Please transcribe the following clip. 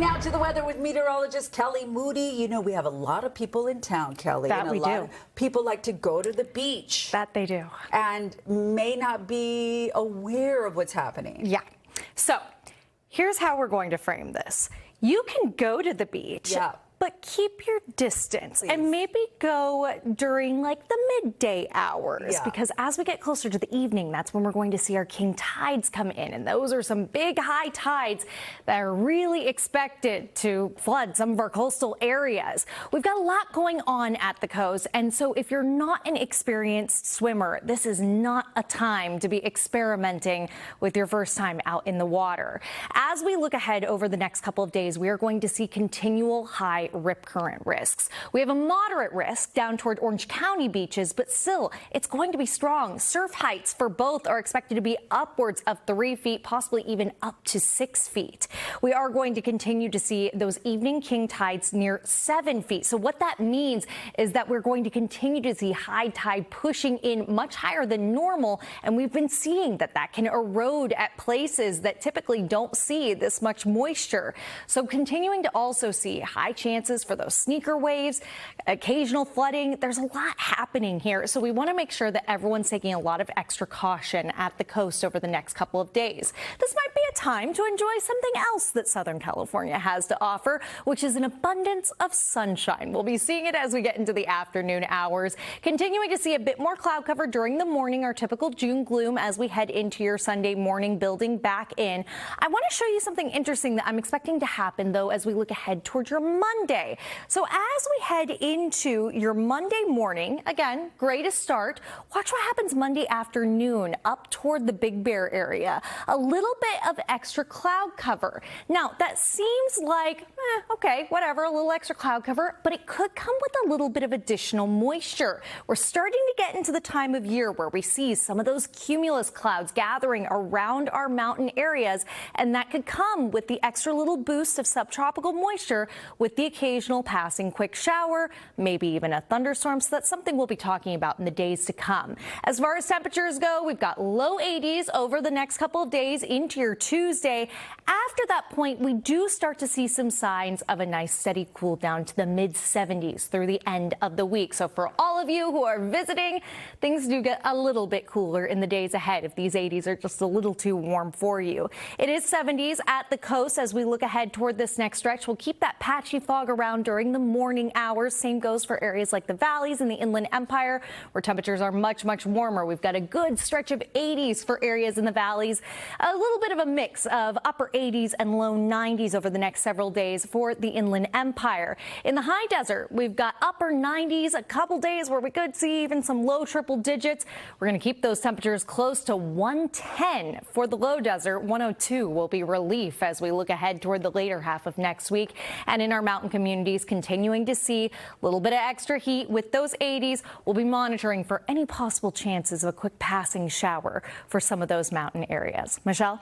now to the weather with meteorologist Kelley Moody. You know, we have a lot of people in town, Kelley. That we do. Of people like to go to the beach. That they do. And may not be aware of what's happening. Yeah. So here's how we're going to frame this. You can go to the beach. Yeah. But keep your distance. Please. And maybe go during like the midday hours, Yeah. because as we get closer to the evening, that's when we're going to see our king tides come in. And those are some big high tides that are really expected to flood some of our coastal areas. We've got a lot going on at the coast. And so if you're not an experienced swimmer, this is not a time to be experimenting with your first time out in the water. As we look ahead over the next couple of days, we are going to see continual high rip current risks. We have a moderate risk down toward Orange County beaches, but still, it's going to be strong. Surf heights for both are expected to be upwards of 3 feet, possibly even up to 6 feet. We are going to continue to see those evening king tides near 7 feet. So what that means is that we're going to continue to see high tide pushing in much higher than normal, and we've been seeing that can erode at places that typically don't see this much moisture. So continuing to also see high chances for those sneaker waves, occasional flooding. There's a lot happening here, so we want to make sure that everyone's taking a lot of extra caution at the coast over the next couple of days. This might be a time to enjoy something else that Southern California has to offer, which is an abundance of sunshine. We'll be seeing it as we get into the afternoon hours, continuing to see a bit more cloud cover during the morning, our typical June gloom as we head into your Sunday morning, building back in. I want to show you something interesting that I'm expecting to happen, though, as we look ahead towards your Monday. So as we head into your Monday morning, again, great start. Watch what happens Monday afternoon up toward the Big Bear area. A little bit of extra cloud cover. Now, that seems like, okay, whatever, a little extra cloud cover, but it could come with a little bit of additional moisture. We're starting to get into the time of year where we see some of those cumulus clouds gathering around our mountain areas, and that could come with the extra little boost of subtropical moisture with the occasional passing quick shower, maybe even a thunderstorm. So that's something we'll be talking about in the days to come. As far as temperatures go, we've got low 80s over the next couple of days into your Tuesday. After that point, we do start to see some signs of a nice steady cool down to the mid 70s through the end of the week. So for all of you who are visiting, things do get a little bit cooler in the days ahead if these 80s are just a little too warm for you. It is 70s at the coast as we look ahead toward this next stretch. We'll keep that patchy fog around during the morning hours. Same goes for areas like the valleys and the Inland Empire, where temperatures are much warmer. We've got a good stretch of 80s for areas in the valleys. A little bit of a mix of upper 80s and low 90s over the next several days for the Inland Empire. In the high desert, we've got upper 90s, a couple days where we could see even some low triple digits. We're going to keep those temperatures close to 110 for the low desert. 102 will be relief as we look ahead toward the later half of next week. And in our mountain communities, continuing to see a little bit of extra heat with those 80s. We'll be monitoring for any possible chances of a quick passing shower for some of those mountain areas. Michelle?